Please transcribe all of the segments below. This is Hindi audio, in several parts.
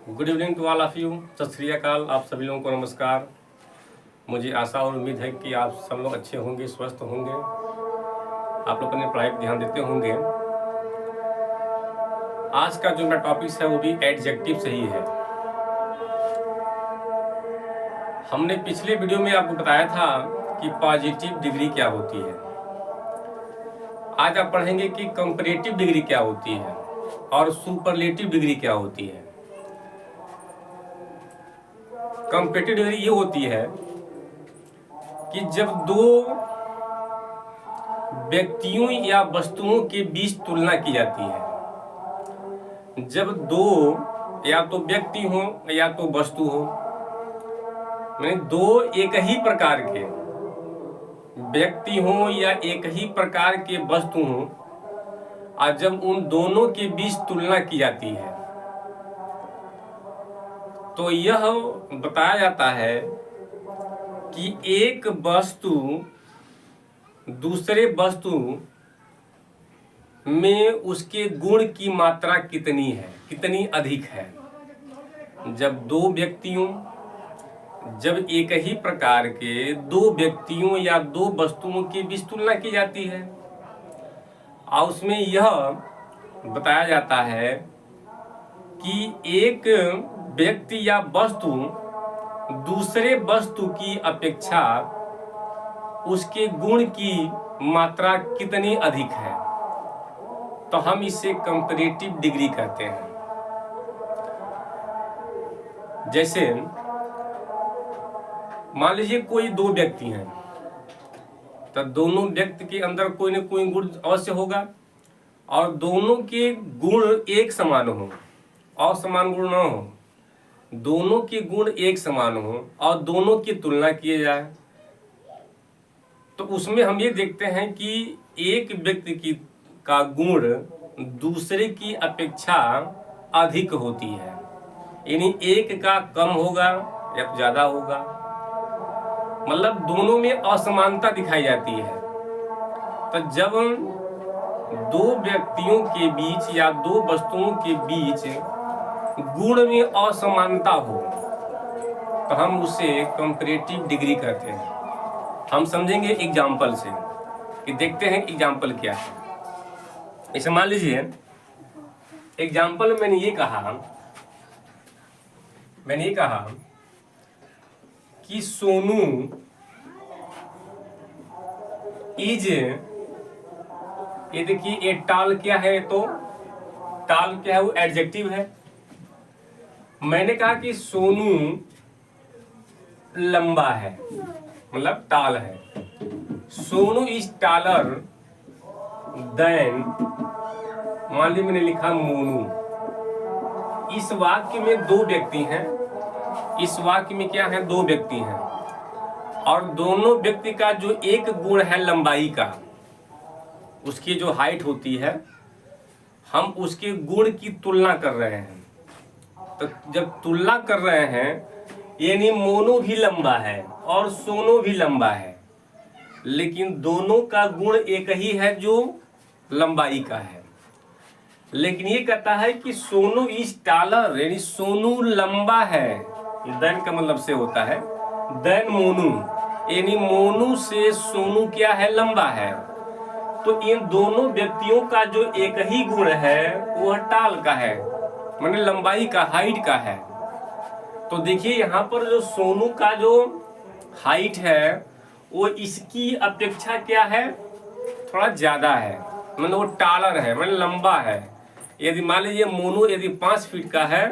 Good evening to all of you. Sat Sri अकाल। आप सभी लोगों को नमस्कार। मुझे आशा और उम्मीद है कि आप सब लोग अच्छे होंगे, स्वस्थ होंगे, आप लोग अपने पढ़ाई पर ध्यान देते होंगे। आज का जो मेरा टॉपिक है वो भी एडजेक्टिव से ही है। हमने पिछले वीडियो में आपको बताया था कि पॉजिटिव डिग्री क्या होती है। आज आप पढ़ेंगे कि कंपैरेटिव डिग्री क्या होती है और सुपरलेटिव डिग्री क्या होती है। कंपैरेटिव डिग्री ये होती है कि जब दो व्यक्तियों या वस्तुओं के बीच तुलना की जाती है। जब दो या तो व्यक्ति हो या तो वस्तु हो, यानी दो एक ही प्रकार के व्यक्ति हो या एक ही प्रकार के वस्तु हो, और जब उन दोनों के बीच तुलना की जाती है तो यह बताया जाता है कि एक वस्तु दूसरे वस्तु में उसके गुण की मात्रा कितनी है, कितनी अधिक है। जब दो व्यक्तियों, जब एक ही प्रकार के दो व्यक्तियों या दो वस्तुओं के बीच तुलना की जाती है और उसमें यह बताया जाता है कि एक व्यक्ति या वस्तु दूसरे वस्तु की अपेक्षा उसके गुण की मात्रा कितनी अधिक है, तो हम इसे कंपैरेटिव डिग्री कहते हैं। जैसे मान लीजिए कोई दो व्यक्ति हैं, तो दोनों व्यक्ति के अंदर कोई न कोई गुण अवश्य होगा और दोनों के गुण एक समान हो, असमान गुण न हो, दोनों के गुण एक समान हो और दोनों की तुलना किए जाए, तो उसमें हम ये देखते हैं कि एक व्यक्ति की का गुण दूसरे की अपेक्षा अधिक होती है, यानी एक का कम होगा या तो ज्यादा होगा, मतलब दोनों में असमानता दिखाई जाती है। तो जब दो व्यक्तियों के बीच या दो वस्तुओं के बीच गुण में असमानता हो तो हम उसे कंपैरेटिव डिग्री कहते हैं। हम समझेंगे एग्जाम्पल से कि देखते हैं एग्जाम्पल क्या है। इसे मान लीजिए एग्जाम्पल मैंने ये कहा कि सोनू इज, ये देखिए ये टाल क्या है, तो टाल क्या है, वो एडजेक्टिव है। मैंने कहा कि सोनू लंबा है, मतलब टाल है। सोनू इज टालर देन, मान ली मैंने लिखा मोनू। इस वाक्य में दो व्यक्ति हैं, इस वाक्य में क्या है, दो व्यक्ति हैं और दोनों व्यक्ति का जो एक गुण है लंबाई का, उसकी जो हाइट होती है, हम उसके गुण की तुलना कर रहे हैं। तो जब तुलना कर रहे हैं यानी मोनू भी लंबा है और सोनू भी लंबा है, लेकिन दोनों का गुण एक ही है जो लंबाई का है। लेकिन ये कहता है कि सोनू इज टालर, यानी सोनू लंबा है, देन का मतलब से होता है देन मोनू, यानी मोनू से सोनू क्या है, लंबा है। तो इन दोनों व्यक्तियों का जो एक ही गुण है वह टाल का है, माने लंबाई का, हाइट का है। तो देखिए यहाँ पर जो सोनू का जो हाइट है वो इसकी अपेक्षा क्या है, थोड़ा ज्यादा है, मतलब वो टालर है, मतलब लंबा है। यदि मान लीजिए मोनू यदि 5 फीट का है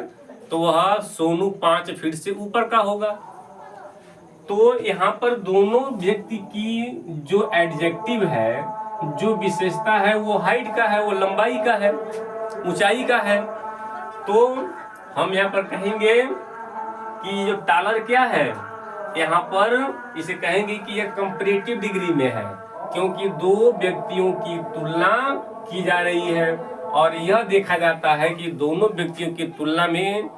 तो वह सोनू 5 फीट से ऊपर का होगा। तो यहाँ पर दोनों व्यक्ति की जो एडजेक्टिव है, जो विशेषता है, वो हाइट का है, वो लंबाई का है, ऊंचाई का है। तो हम यहाँ पर कहेंगे कि जो टालर क्या है, यहाँ पर इसे कहेंगे कि यह कंपैरेटिव डिग्री में है, क्योंकि दो व्यक्तियों की तुलना की जा रही है और यह देखा जाता है कि दोनों व्यक्तियों की तुलना में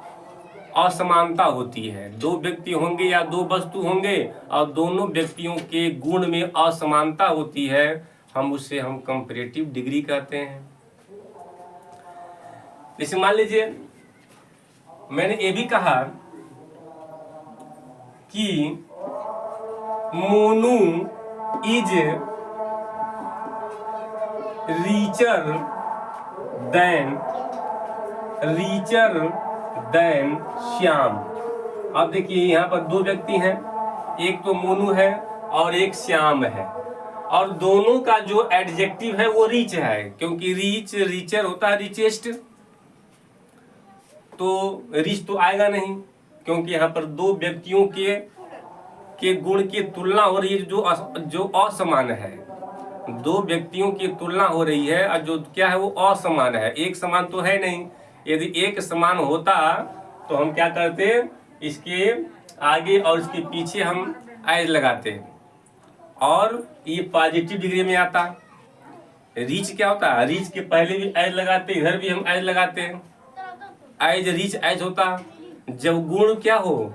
असमानता होती है। दो व्यक्ति होंगे या दो वस्तु होंगे और दोनों व्यक्तियों के गुण में असमानता होती है, उसे हम कंपैरेटिव डिग्री कहते हैं। जैसे मान लीजिए मैंने ये भी कहा कि Monu is richer than Shyam. अब देखिए यहाँ पर दो व्यक्ति हैं, एक तो मोनू है और एक श्याम है, और दोनों का जो एडजेक्टिव है वो रिच है, क्योंकि रिचर होता है रिचेस्ट, तो रिच तो आएगा नहीं, क्योंकि यहाँ पर दो व्यक्तियों के गुण की तुलना हो रही है जो असमान है। दो व्यक्तियों की तुलना हो रही है और जो क्या है वो असमान है, एक समान तो है नहीं। यदि एक समान होता तो हम क्या करते, इसके आगे और इसके पीछे हम एज लगाते और ये पॉजिटिव डिग्री में आता। रिच क्या होता है, रिच के पहले भी एज लगाते, इधर भी हम एज लगाते हैं, एज रिच एज होता जब गुण क्या हो,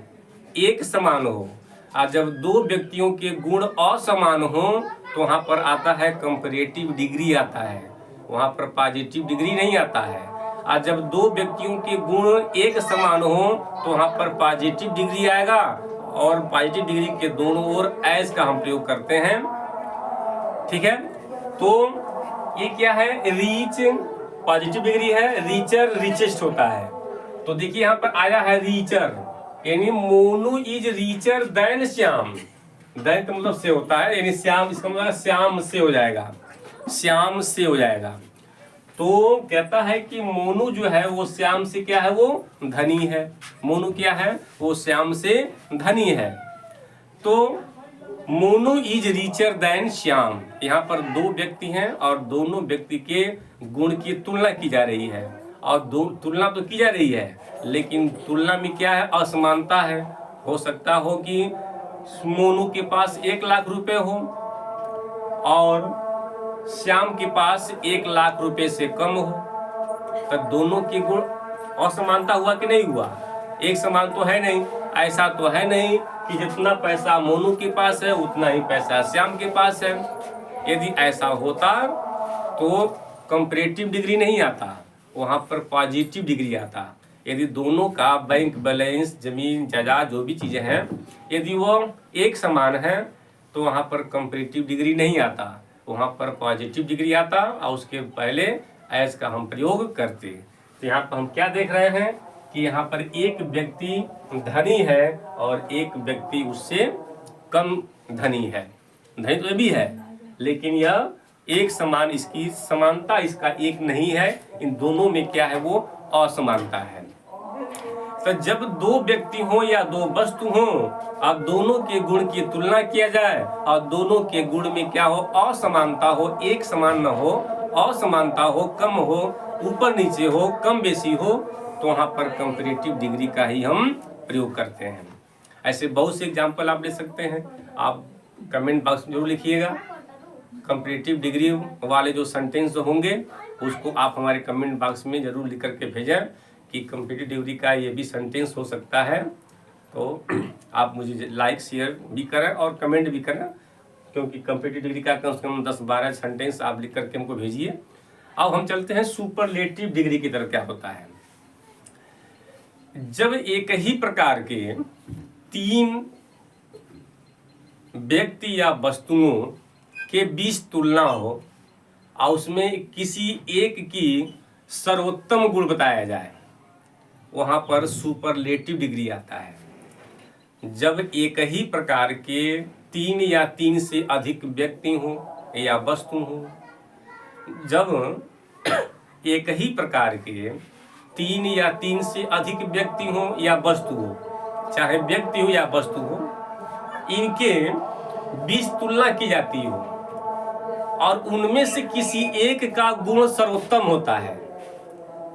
एक समान हो। और जब दो व्यक्तियों के गुण असमान हो तो वहाँ पर आता है कंपैरेटिव डिग्री आता है, वहाँ पर पॉजिटिव डिग्री नहीं आता है। और जब दो व्यक्तियों के गुण एक समान हो तो वहाँ पर पॉजिटिव डिग्री आएगा, और पॉजिटिव डिग्री के दोनों ओर एज का हम प्रयोग करते हैं। ठीक है, तो ये क्या है, रिच पॉजिटिव डिग्री है, रिचर रिचेस्ट होता है। तो देखिए यहाँ पर आया है रिचर, यानी Monu is richer than Shyam. Than का मतलब से होता है, यानी श्याम, इसका मतलब श्याम से हो जाएगा, श्याम से हो जाएगा। तो कहता है कि मोनू जो है वो श्याम से क्या है, वो धनी है। मोनू क्या है, वो श्याम से धनी है। तो Monu is richer than Shyam, यहाँ पर दो व्यक्ति हैं और दोनों व्यक्ति के गुण की तुलना की जा रही है, और दो तुलना तो की जा रही है, लेकिन तुलना में क्या है, असमानता है। हो सकता हो कि मोनू के पास 1 लाख रुपए हो और श्याम के पास 1 लाख रुपए से कम हो, तो दोनों के गुण असमानता हुआ कि नहीं हुआ, एक समान तो है नहीं। ऐसा तो है नहीं कि जितना पैसा मोनू के पास है उतना ही पैसा श्याम के पास है। यदि ऐसा होता तो कंपैरेटिव डिग्री नहीं आता, वहाँ पर पॉजिटिव डिग्री आता। यदि दोनों का बैंक बैलेंस, जमीन जायदाद, जो भी चीज़ें हैं, यदि वो एक समान है तो वहाँ पर कंपैरेटिव डिग्री नहीं आता, वहाँ पर पॉजिटिव डिग्री आता, और उसके पहले एज का हम प्रयोग करते। तो यहाँ पर हम क्या देख रहे हैं कि यहाँ पर एक व्यक्ति धनी है और एक व्यक्ति उससे कम धनी है। धनी तो ये भी है, लेकिन यह एक समान, इसकी समानता इसका एक नहीं है, इन दोनों में क्या है, वो असमानता है। तो जब दो व्यक्ति हो या दो वस्तु हो, अब दोनों के गुण की तुलना किया जाए और दोनों के गुण में क्या हो, असमानता हो, एक समान न हो, असमानता हो, कम हो, ऊपर नीचे हो, कम बेसी हो, तो वहाँ पर कंपैरेटिव डिग्री का ही हम प्रयोग करते हैं। ऐसे बहुत से एग्जाम्पल आप ले सकते हैं, आप कमेंट बॉक्स में जरूर लिखिएगा। कंपैरेटिव डिग्री वाले जो सेंटेंस होंगे उसको आप हमारे कमेंट बॉक्स में जरूर लिख करके भेजें कि कंपैरेटिव डिग्री का ये भी सेंटेंस हो सकता है। तो आप मुझे लाइक शेयर भी करें और कमेंट भी करें, क्योंकि कंपैरेटिव डिग्री का कम से कम 10-12 सेंटेंस आप लिख करके हमको भेजिए। अब हम चलते हैं सुपरलेटिव डिग्री की तरफ। क्या होता है, जब एक ही प्रकार के 3 व्यक्ति या वस्तुओं के बीच तुलना हो और उसमें किसी एक की सर्वोत्तम गुण बताया जाए, वहाँ पर सुपरलेटिव डिग्री आता है। जब एक ही प्रकार के 3 या 3 से अधिक व्यक्ति हों या वस्तु हों, जब एक ही प्रकार के 3 या 3 से अधिक व्यक्ति हों या वस्तु हो, चाहे व्यक्ति हो या वस्तु हो, इनके बीच तुलना की जाती हो और उनमें से किसी एक का गुण सर्वोत्तम होता है।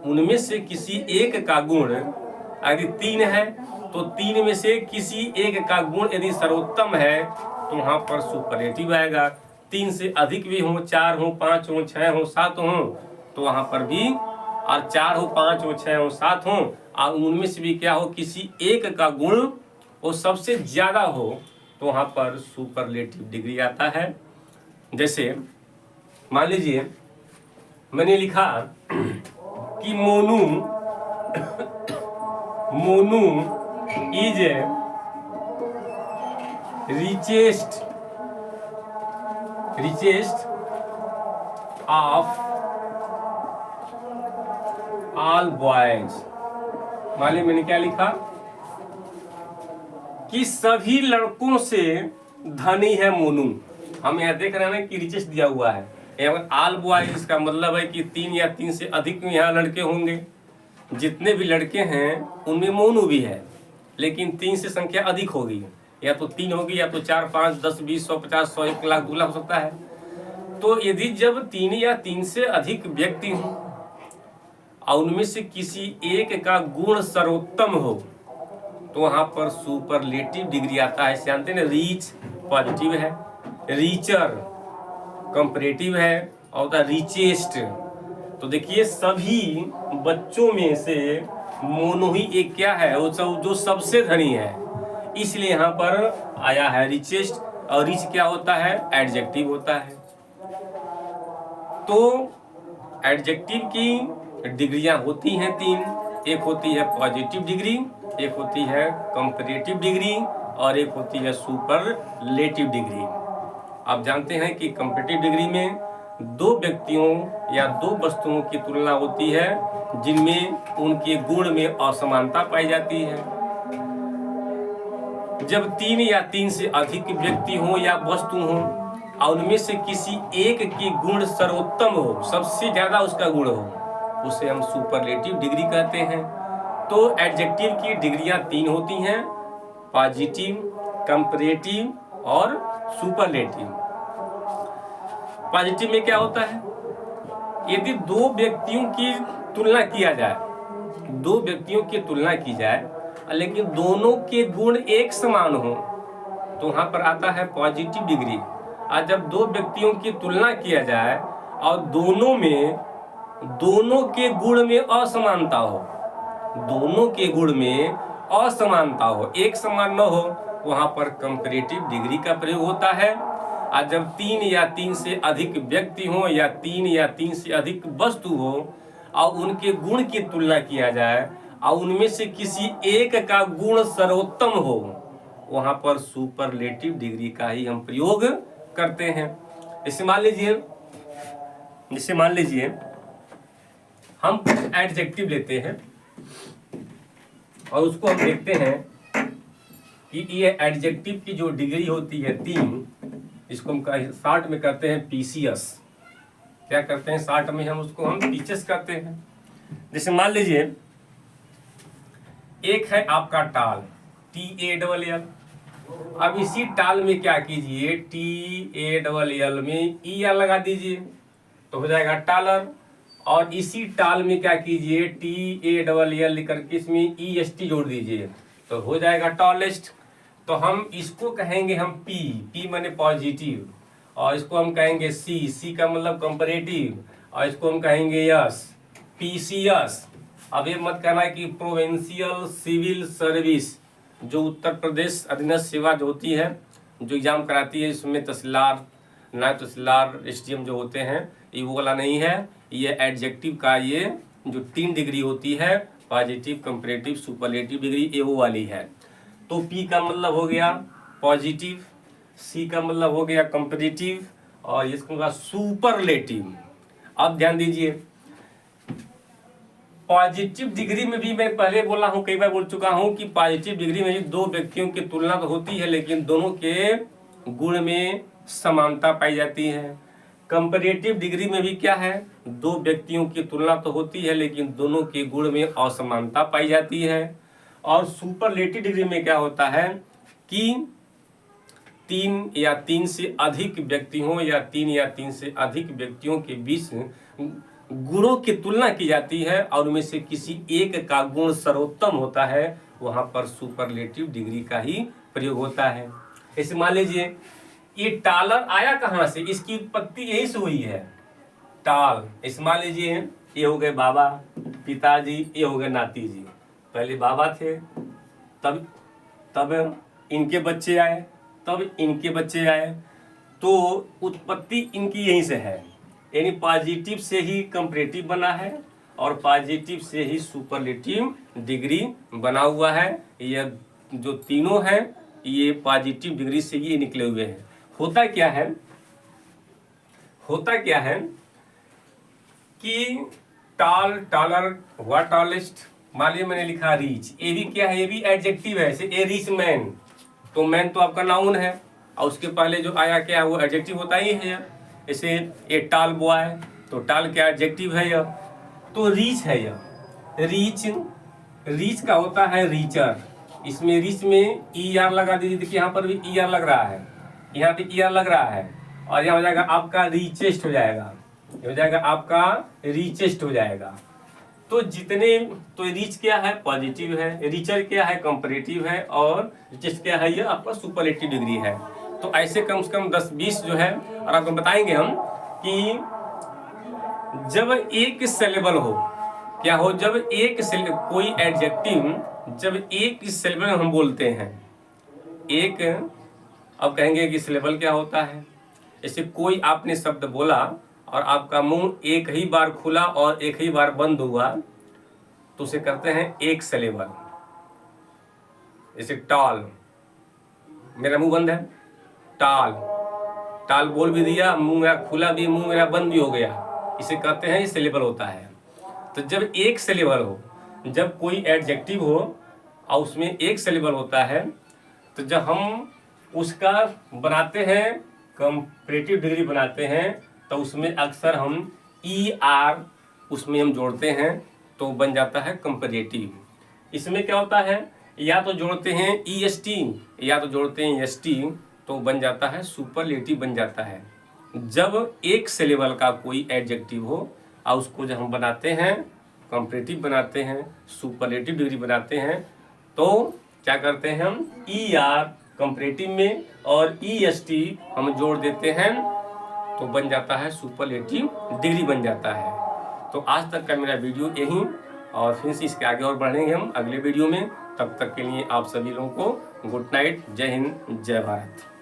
उनमें से किसी एक का गुण, यदि 3 है तो 3 में से किसी एक का गुण यदि सर्वोत्तम है तो वहाँ पर सुपरलेटिव आएगा। 3 से अधिक भी हों, 4 हों, 5 हों, 6 हों, 7 हों, तो वहाँ पर भी, और 4 हो, 5 हो, 6 हो, 7 हों, और उनमें से भी क्या हो, किसी एक का गुण वो सबसे ज़्यादा हो, तो वहाँ पर सुपरलेटिव डिग्री आता है। जैसे मान लीजिए मैंने लिखा कि Monu is richest of all boys। मान ली मैंने क्या लिखा कि सभी लड़कों से धनी है मोनू। हम यहाँ देख रहे हैं ना कि रिचेस्ट दिया हुआ है, यहाँ ऑल बॉयज इसका मतलब है कि 3 या 3 से अधिक यहाँ लड़के होंगे। जितने भी लड़के हैं उनमें मोनू भी है, लेकिन 3 से संख्या अधिक होगी, या तो 3 होगी या तो 4, 5, 10, 20, 100, 50, 100, 1 लाख, 2 लाख हो सकता है। तो यदि जब 3 या 3 से अधिक व्यक्ति हों और उनमें से किसी एक का गुण सर्वोत्तम हो तो वहां पर सुपरलेटिव डिग्री आता है। जानते हैं ना, रीच पॉजिटिव है, रीचर कंपैरेटिव है और द रिचेस्ट। तो देखिए सभी बच्चों में से मोनू ही एक क्या है, वो जो सबसे धनी है, इसलिए यहाँ पर आया है रिचेस्ट। और रिच क्या होता है, एडजेक्टिव होता है। तो एडजेक्टिव की डिग्रियां होती हैं 3, एक होती है पॉजिटिव डिग्री, एक होती है कंपैरेटिव डिग्री और एक होती है सुपरलेटिव डिग्री। आप जानते हैं कि कंपैरेटिव डिग्री में 2 व्यक्तियों या 2 वस्तुओं की तुलना होती है जिनमें उनके गुण में असमानता पाई जाती है। जब 3 या 3 से अधिक व्यक्ति हों या वस्तु हों और उनमें से किसी एक की गुण सर्वोत्तम हो, सबसे ज्यादा उसका गुण हो, उसे हम सुपरलेटिव डिग्री कहते हैं। तो एडजेक्टिव की डिग्रियां 3 होती हैं, पॉजिटिव, कंपैरेटिव और सुपरलेटिव। पॉजिटिव में क्या होता है, यदि 2 व्यक्तियों की तुलना किया जाए, 2 व्यक्तियों की तुलना की जाए लेकिन दोनों के गुण एक समान हो तो वहां पर आता है पॉजिटिव डिग्री। और जब 2 व्यक्तियों की तुलना किया जाए और दोनों के गुण में असमानता हो, दोनों के गुण में असमानता हो, एक समान न हो, वहां पर कंपैरेटिव डिग्री का प्रयोग होता है। और जब 3 या 3 से अधिक व्यक्ति हो या 3 या 3 से अधिक वस्तु हो और उनके गुण की तुलना किया जाए और उनमें से किसी एक का गुण सर्वोत्तम हो, वहां पर सुपरलेटिव डिग्री का ही हम प्रयोग करते हैं। जैसे मान लीजिए हम कुछ एडजेक्टिव लेते हैं और उसको हम देखते हैं कि ये एडजेक्टिव की जो डिग्री होती है 3, इसको हम शॉर्ट में करते हैं पीसीएस। क्या करते हैं शॉर्ट में, हम उसको पीसीएस करते हैं। जैसे मान लीजिए एक है आपका टाल, TALL। अब इसी टाल में क्या कीजिए, TALL में ER लगा दीजिए तो हो जाएगा टालर। और इसी टाल में क्या कीजिए, TALL लिखकर के इसमें EST जोड़ दीजिए तो हो जाएगा टॉलेस्ट। तो हम इसको कहेंगे हम P माने पॉजिटिव, और इसको हम कहेंगे C का मतलब कंपैरेटिव, और इसको हम कहेंगे यस, PCS। अब ये मत कहना कि प्रोविंशियल सिविल सर्विस, जो उत्तर प्रदेश अधीनस्थ सेवा जो होती है, जो एग्जाम कराती है, इसमें तहसीलदार, नायब तहसीलदार, SDM जो होते हैं, ये वो वाला नहीं है। ये एडजेक्टिव का ये जो 3 डिग्री होती है, पॉजिटिव, कंपैरेटिव, सुपरलेटिव डिग्री, ये वो वाली है। तो P का मतलब हो गया पॉजिटिव, C का मतलब हो गया कंपैरेटिव और इसको का सुपरलेटिव। अब ध्यान दीजिए, पॉजिटिव डिग्री में भी मैं पहले बोला हूं, कई बार बोल चुका हूं कि पॉजिटिव डिग्री में भी 2 व्यक्तियों की तुलना तो होती है लेकिन दोनों के गुण में समानता पाई जाती है। कंपैरेटिव डिग्री में भी क्या है, 2 व्यक्तियों की तुलना तो होती है लेकिन दोनों के गुण में असमानता पाई जाती है। और सुपरलेटिव डिग्री में क्या होता है कि 3 या 3 से अधिक व्यक्ति हों या 3 या 3 से अधिक व्यक्तियों के बीच गुणों की तुलना की जाती है और उनमें से किसी एक का गुण सर्वोत्तम होता है, वहां पर सुपरलेटिव डिग्री का ही प्रयोग होता है। ऐसे मान लीजिए ये टालर आया कहाँ से, इसकी उत्पत्ति यहीं से हुई है, टाल। इस मान लीजिए ये हो गए बाबा, पिताजी, ये हो गए नाती जी। पहले बाबा थे, तब इनके बच्चे आए, तब इनके बच्चे आए, तो उत्पत्ति इनकी यहीं से है। यानी पॉजिटिव से ही कंपैरेटिव बना है और पॉजिटिव से ही सुपरलेटिव डिग्री बना हुआ है। यह जो तीनों हैं ये पॉजिटिव डिग्री से ये निकले हुए हैं। होता क्या है कि टॉल, टॉलर, व्हाट टॉलेस्ट, मान लीजिए मैंने लिखा रीच, ये भी क्या है, ये भी एडजेक्टिव है। जैसे ए रिच मैन, तो मैन तो आपका नाउन है और उसके पहले जो आया क्या है वो एडजेक्टिव होता ही है। जैसे ए टॉल बॉय, तो टॉल क्या एडजेक्टिव है यह, तो रीच है यह। रीच का होता है रीचर। इसमें रीच में ई आर लगा दीजिए, देखिए यहाँ पर भी ई आर लग रहा है, यहाँ पे ई आर लग रहा है और यहाँ हो जाएगा आपका रीचेस्ट हो जाएगा, हो जाएगा आपका रीचेस्ट हो जाएगा। तो जितने, तो रीच क्या है, पॉजिटिव है, रीचर क्या है, कंपैरेटिव है, और रिचेस्ट क्या है, ये आपका सुपरलेटिव डिग्री है। तो ऐसे कम से कम 10-20 जो है, और आपको बताएंगे हम कि जब एक सिलेबल हो, क्या हो, जब एक कोई एडजेक्टिव जब एक सिलेबल में हम बोलते हैं, एक, अब कहेंगे कि सिलेबल क्या होता है। जैसे कोई आपने शब्द बोला और आपका मुंह एक ही बार खुला और एक ही बार बंद हुआ, तो उसे कहते हैं एक सिलेबल। जैसे टॉल, मेरा मुंह बंद है, टॉल, टॉल बोल भी दिया, मुंह मेरा खुला भी, मुंह मेरा बंद भी हो गया, इसे कहते हैं ये सिलेबल होता है। तो जब एक सिलेबल हो, जब कोई एडजेक्टिव हो और उसमें एक सिलेबल होता है, तो जब हम उसका बनाते हैं कंपैरेटिव डिग्री बनाते हैं, तो उसमें अक्सर हम ई आर उसमें हम जोड़ते हैं, तो बन जाता है कंपैरेटिव। इसमें क्या होता है, या तो जोड़ते हैं ई एस टी या तो जोड़ते हैं एस टी, तो बन जाता है सुपरलेटिव बन जाता है। जब एक सिलेबल का कोई एडजेक्टिव हो और उसको जब हम बनाते हैं कंपैरेटिव बनाते हैं, सुपरलेटिव डिग्री बनाते हैं, तो क्या करते हैं हम ई आर कंपैरेटिव में और ई एस टी हम जोड़ देते हैं, तो बन जाता है सुपरलेटिव डिग्री बन जाता है। तो आज तक का मेरा वीडियो यही, और फिर से इसके आगे और बढ़ेंगे हम अगले वीडियो में। तब तक के लिए आप सभी लोगों को गुड नाइट, जय हिंद, जय भारत।